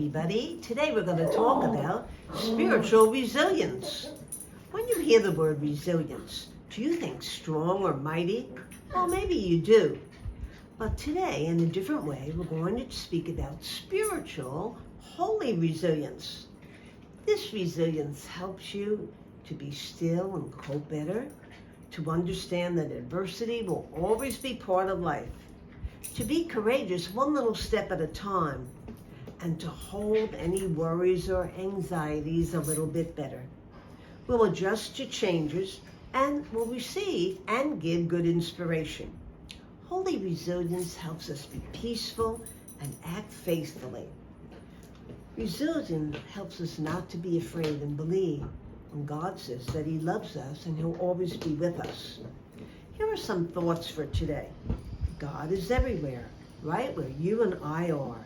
everybody. Today we're going to talk about spiritual resilience. When you hear the word resilience, do you think strong or mighty? Well, maybe you do. But today, in a different way, we're going to speak about spiritual, holy resilience. This resilience helps you to be still and cope better, to understand that adversity will always be part of life, to be courageous one little step at a time, and to hold any worries or anxieties a little bit better. We'll adjust to changes and will receive and give good inspiration. Holy resilience helps us be peaceful and act faithfully. Resilience helps us not to be afraid and believe when God says that He loves us and He'll always be with us. Here are some thoughts for today. God is everywhere, right where you and I are.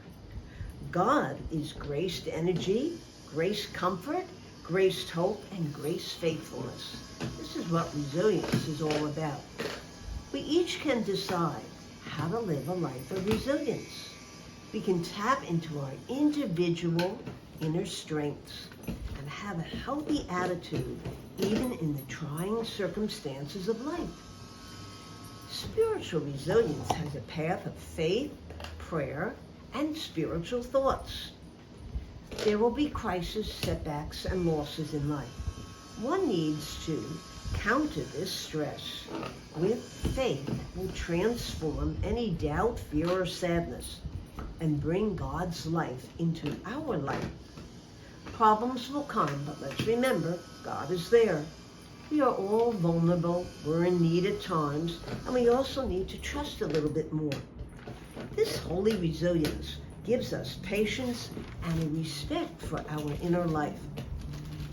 God is graced energy, grace comfort, graced hope, and grace faithfulness. This is what resilience is all about. We each can decide how to live a life of resilience. We can tap into our individual inner strengths and have a healthy attitude even in the trying circumstances of life. Spiritual resilience has a path of faith, prayer, and spiritual thoughts. There will be crises, setbacks, and losses in life. One needs to counter this stress with faith that will transform any doubt, fear, or sadness and bring God's life into our life. Problems will come, but let's remember, God is there. We are all vulnerable, we're in need at times, and we also need to trust a little bit more. This holy resilience gives us patience and a respect for our inner life.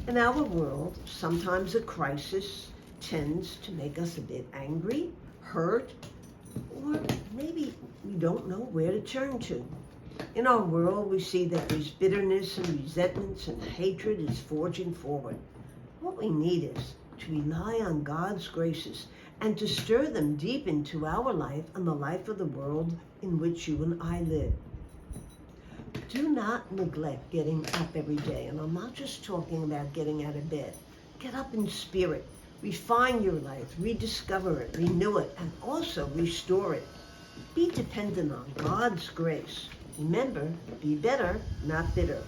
In our world, sometimes a crisis tends to make us a bit angry, hurt, or maybe we don't know where to turn to. In our world, we see that there's bitterness and resentments and hatred is forging forward. What we need is to rely on God's graces and to stir them deep into our life and the life of the world in which you and I live. Do not neglect getting up every day, and I'm not just talking about getting out of bed. Get up in spirit, refine your life, rediscover it, renew it, and also restore it. Be dependent on God's grace. Remember, be better, not bitter.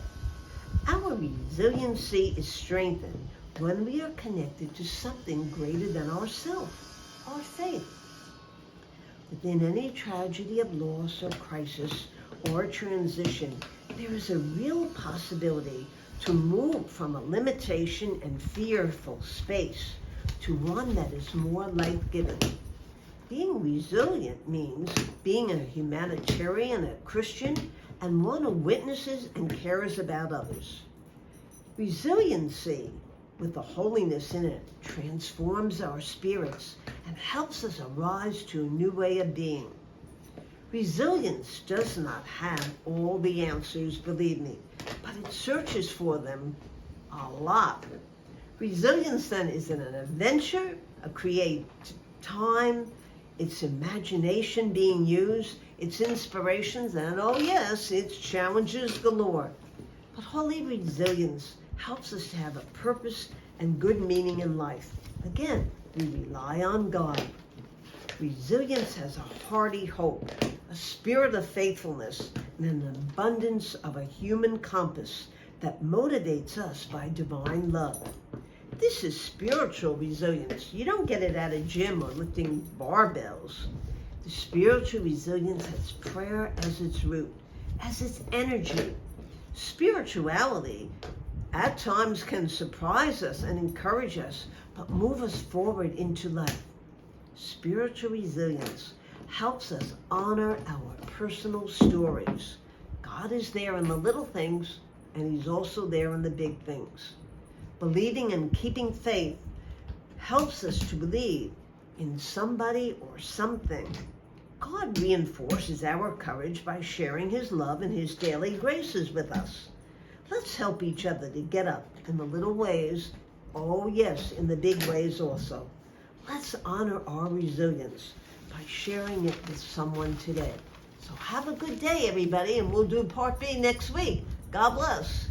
Our resiliency is strengthened when we are connected to something greater than ourselves, our faith. Within any tragedy of loss or crisis or transition, there is a real possibility to move from a limitation and fearful space to one that is more life-giving. Being resilient means being a humanitarian, a Christian, and one who witnesses and cares about others. Resiliency, with the holiness in it, transforms our spirits and helps us arise to a new way of being. Resilience does not have all the answers, believe me, but it searches for them a lot. Resilience then is an adventure, a creative time, it's imagination being used, it's inspirations, and oh yes, it's challenges galore. But holy resilience helps us to have a purpose and good meaning in life. Again, we rely on God. Resilience has a hearty hope, a spirit of faithfulness, and an abundance of a human compass that motivates us by divine love. This is spiritual resilience. You don't get it at a gym or lifting barbells. The spiritual resilience has prayer as its root, as its energy. Spirituality at times can surprise us and encourage us, but move us forward into life. Spiritual resilience helps us honor our personal stories. God is there in the little things, and He's also there in the big things. Believing and keeping faith helps us to believe in somebody or something. God reinforces our courage by sharing His love and His daily graces with us. Let's help each other to get up in the little ways, oh yes, in the big ways also. Let's honor our resilience by sharing it with someone today. So have a good day, everybody, and we'll do part B next week. God bless.